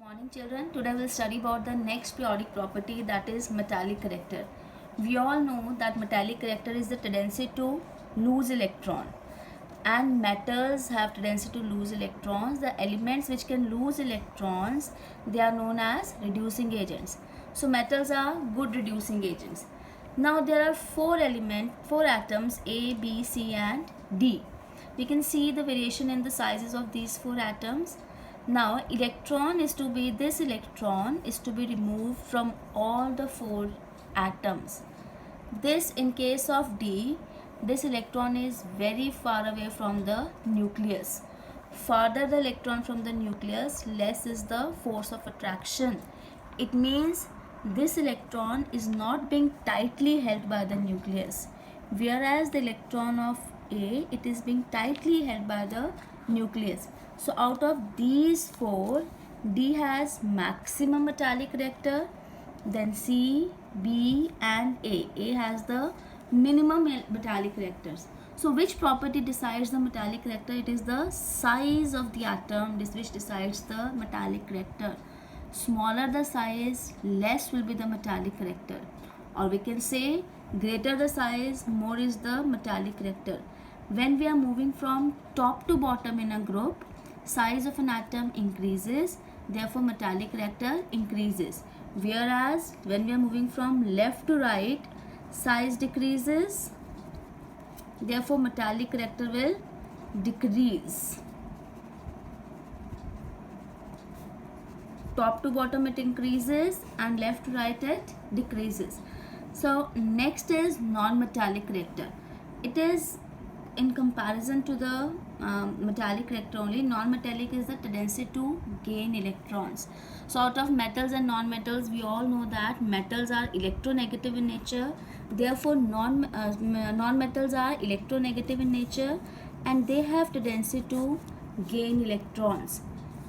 Morning children, today we'll study about the next periodic property, that is metallic character. We all know that metallic character is the tendency to lose electron, and metals have tendency to lose electrons. The elements which can lose electrons, they are known as reducing agents. So metals are good reducing agents. Now there are four atoms A, B, C and D. We can see the variation in the sizes of these four atoms. Now this electron is to be removed from all the four atoms. This, in case of D, this electron is very far away from the nucleus. Farther the electron from the nucleus, less is the force of attraction. It means this electron is not being tightly held by the nucleus, whereas the electron of A, it is being tightly held by the nucleus. So out of these four, D has maximum metallic character, then C, B and A. A has the minimum metallic characters. So which property decides the metallic character? It is the size of the atom which decides the metallic character. Smaller the size, less will be the metallic character. Or we can say greater the size, more is the metallic character. When we are moving from top to bottom in a group, size of an atom increases, therefore metallic character increases. Whereas when we are moving from left to right, size decreases, therefore metallic character will decrease. Top to bottom it increases and left to right it decreases. So next is non-metallic character. It is in comparison to the metallic character only. Non-metallic is the tendency to gain electrons. So out of metals and non-metals, we all know that metals are electronegative in nature. Therefore non-metals are electronegative in nature and they have tendency to gain electrons.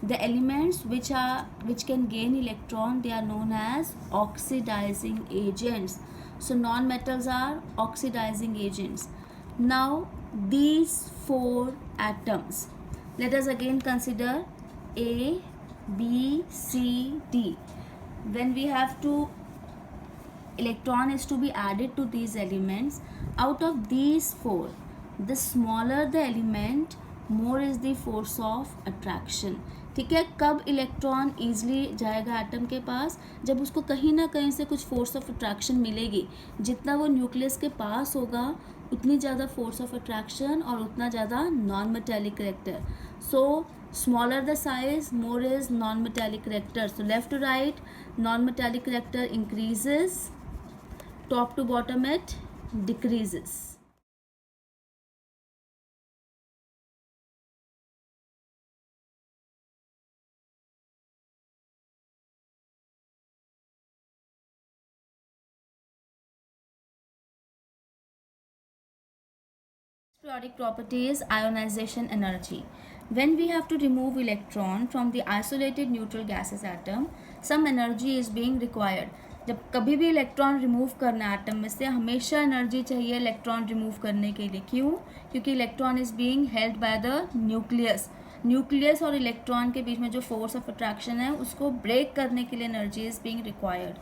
The elements which can gain electron, they are known as oxidizing agents. So non-metals are oxidizing agents. Now these four atoms, let us again consider A, B, C, D. When we have to electron is to be added to these elements, out of these four, the smaller the element, more is the force of attraction. ठीक है, कब electron easily जाएगा atom के पास? जब उसको कहीं ना कहीं से कुछ फोर्स ऑफ अट्रैक्शन मिलेगी. जितना वो न्यूक्लियस के पास होगा उतनी ज़्यादा फोर्स ऑफ अट्रैक्शन और उतना ज़्यादा non metallic character. So smaller the size, more is non metallic character. So left to right non metallic character increases, top to bottom it decreases. Periodic property is ionization energy. When we have to remove electron from the isolated neutral gases atom, some energy is being required. जब कभी भी electron remove करना है atom में से, हमेशा energy चाहिए electron remove करने के लिए. क्यों? क्योंकि electron is being held by the nucleus और इलेक्ट्रॉन के बीच में जो फोर्स ऑफ अट्रैक्शन है उसको ब्रेक करने के लिए energy is being required.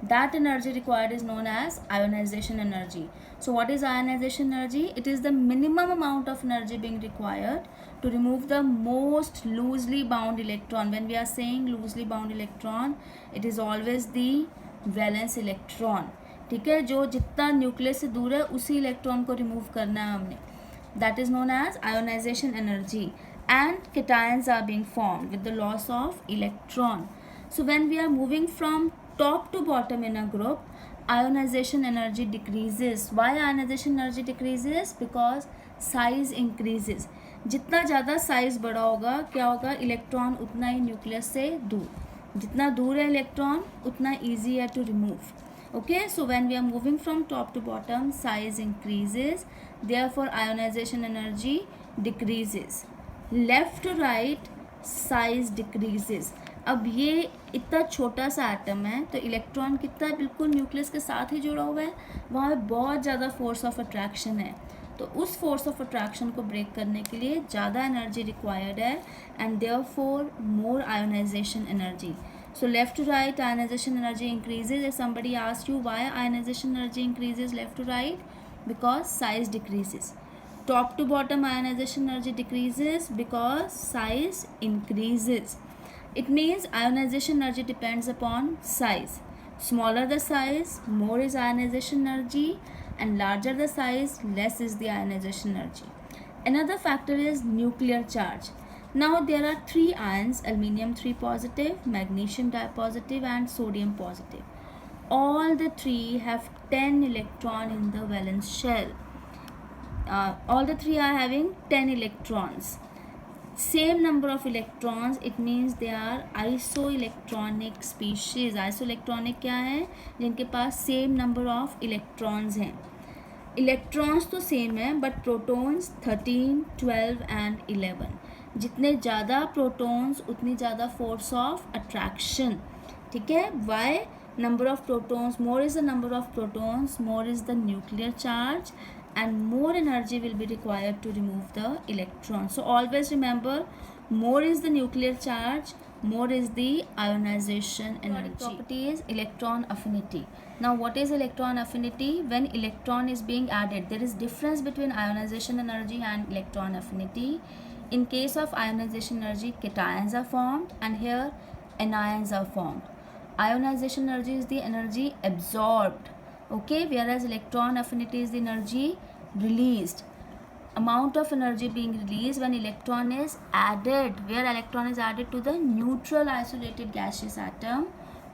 That energy required is known as ionization energy. So what is ionization energy? It is the minimum amount of energy being required to remove the most loosely bound electron. When we are saying loosely bound electron, it is always the valence electron. ठीक है, जो जितना nucleus से दूर है उसी electron को remove करना है हमने. That is known as ionization energy. And cations are being formed with the loss of electron. So when we are moving from top to bottom in a group, ionization energy decreases. Why ionization energy decreases? Because size increases. जितना ज़्यादा size बड़ा होगा क्या होगा? Electron उतना ही nucleus से दूर. जितना दूर है इलेक्ट्रॉन उतना ईजी है to remove. Okay, so when we are moving from top to bottom, size increases, therefore ionization energy decreases. Left to right, size decreases. अब ये इतना छोटा सा एटम है तो इलेक्ट्रॉन कितना बिल्कुल न्यूक्लियस के साथ ही जुड़ा हुआ है, वहाँ बहुत ज़्यादा फोर्स ऑफ अट्रैक्शन है. तो उस फोर्स ऑफ अट्रैक्शन को ब्रेक करने के लिए ज़्यादा एनर्जी रिक्वायर्ड है, and therefore more ionization energy. So left to right ionization energy increases. If somebody asks you why ionization energy increases left to right, because size decreases. Top to bottom ionization energy decreases because size increases. It means ionization energy depends upon size. Smaller the size, more is ionization energy, and larger the size, less is the ionization energy. Another factor is nuclear charge. Now there are 3 ions: aluminium 3 positive, magnesium dipositive, and sodium positive. All the 3 have 10 electron in the valence shell. All the 3 are having 10 electrons. Same number of electrons, it means they are isoelectronic species. Isoelectronic क्या है? जिनके पास same number of electrons हैं. Electrons तो same है, but protons 13, 12 and 11. जितने ज़्यादा protons उतनी ज़्यादा फोर्स ऑफ अट्रैक्शन. ठीक है. Why? Number of protons, more is the number of protons, more is the nuclear charge, and more energy will be required to remove the electron. So always remember, more is the nuclear charge, more is the ionization energy. Property is electron affinity. Now what is electron affinity? When electron is being added, there is difference between ionization energy and electron affinity. In case of ionization energy, cations are formed, and here anions are formed. Ionization energy is the energy absorbed, okay, whereas electron affinity is the energy released. Amount of energy being released when electron is added, where electron is added to the neutral isolated gaseous atom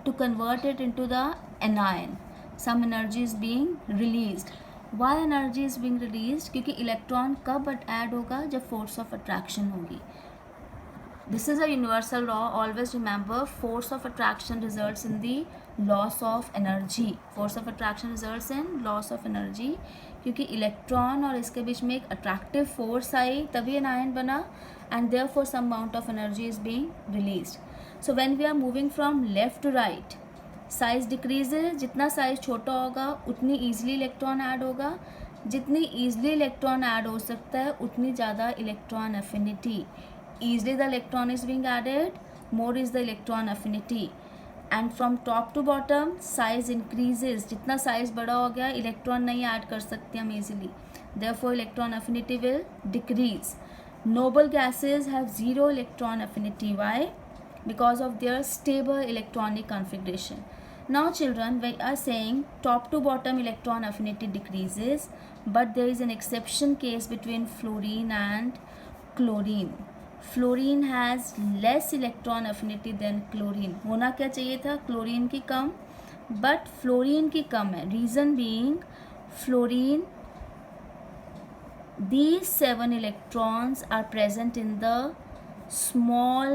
to convert it into the anion. Some energy is being released. Why energy is being released? क्योंकि electron कब add होगा? जब force of attraction होगी. This is a universal law. Always remember, force of attraction results in the loss of energy. Force of attraction results in loss of energy. क्योंकि electron और इसके बीच में एक अट्रैक्टिव फोर्स आई, तभी anion बना, and therefore some amount of energy is being released. So when we are moving from left to right, size decreases. जितना size छोटा होगा उतनी ईजिली इलेक्ट्रॉन ऐड होगा. जितनी ईजिली इलेक्ट्रॉन ऐड हो सकता है उतनी ज़्यादा electron affinity. Easily the electron is being added, more is the electron affinity. And from top to bottom size increases. जितना size बड़ा हो गया इलेक्ट्रॉन नहीं ऐड कर सकते हम easily, therefore electron affinity will decrease. Noble gases have zero electron affinity. Why? Because of their stable electronic configuration. Now children, we are saying top to bottom electron affinity decreases, but there is an exception case between fluorine and chlorine. Fluorine has less electron affinity than chlorine. होना क्या चाहिए था? Chlorine की कम, but fluorine की कम है. Reason being fluorine, these 7 electrons are present in the small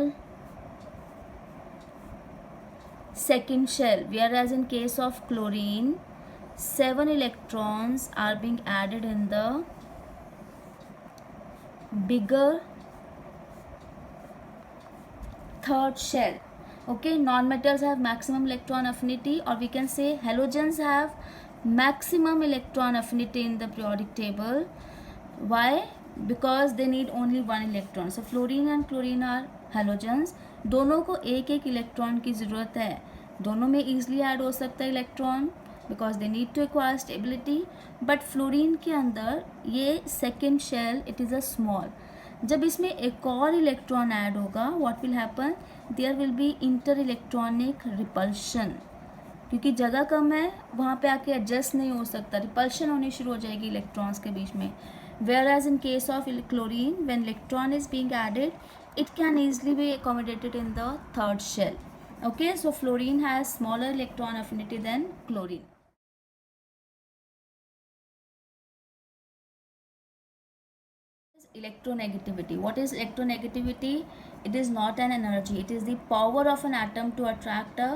second shell, whereas in case of chlorine 7 electrons are being added in the bigger third shell. Okay, non-metals have maximum electron affinity, or we can say halogens have maximum electron affinity in the periodic table. Why? Because they need only 1 electron. So fluorine and chlorine are halogens. दोनों को एक एक electron की ज़रूरत है. दोनों में easily add हो सकता है electron because they need to acquire stability. But fluorine के अंदर ये second shell it is a small. जब इसमें एक और इलेक्ट्रॉन ऐड होगा what will happen? There will be inter electronic repulsion. क्योंकि जगह कम है वहाँ पे आके एडजस्ट नहीं हो सकता, रिपल्शन होनी शुरू हो जाएगी इलेक्ट्रॉन्स के बीच में. Whereas in case of chlorine when electron is being added it can easily be accommodated in the third shell. Okay, so fluorine has smaller electron affinity than chlorine. Electronegativity. What is electronegativity? It is not an energy, it is the power of an atom to attract a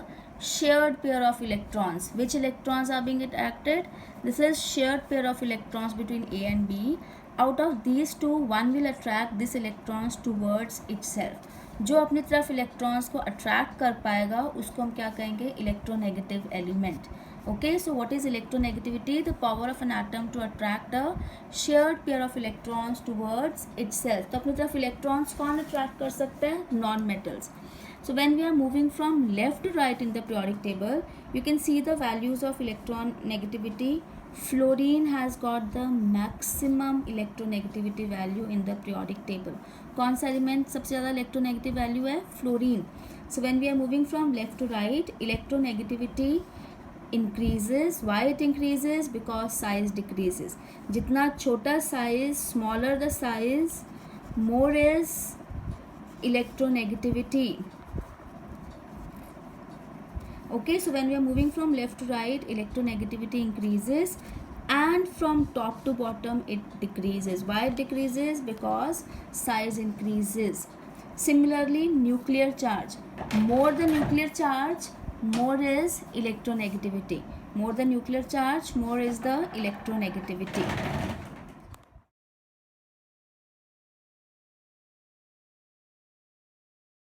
shared pair of electrons. Which electrons are being attracted? This is shared pair of electrons between A and B. Out of these two, one will attract this electrons towards itself. जो अपनी तरफ electrons को attract कर पाएगा उसको हम क्या कहेंगे? Electronegative element. Okay, so what is electronegativity? The power of an atom to attract a shared pair of electrons towards itself. तो अपनी तरफ electrons कौन attract कर सकता है? Non-metals. So when we are moving from left to right in the periodic table, you can see the values of electron negativity. Fluorine has got the maximum electronegativity value in the periodic table. कौन सा element सबसे ज़्यादा electronegative value है? Fluorine. So when we are moving from left to right, electronegativity increases. Why it increases? Because size decreases. जितना छोटा size, smaller the size, more is electronegativity. Okay, so when we are moving from left to right, electronegativity increases, and from top to bottom it decreases. Why it decreases? Because size increases. Similarly, nuclear charge. More the nuclear charge, more is electronegativity. More the nuclear charge, more is the electronegativity.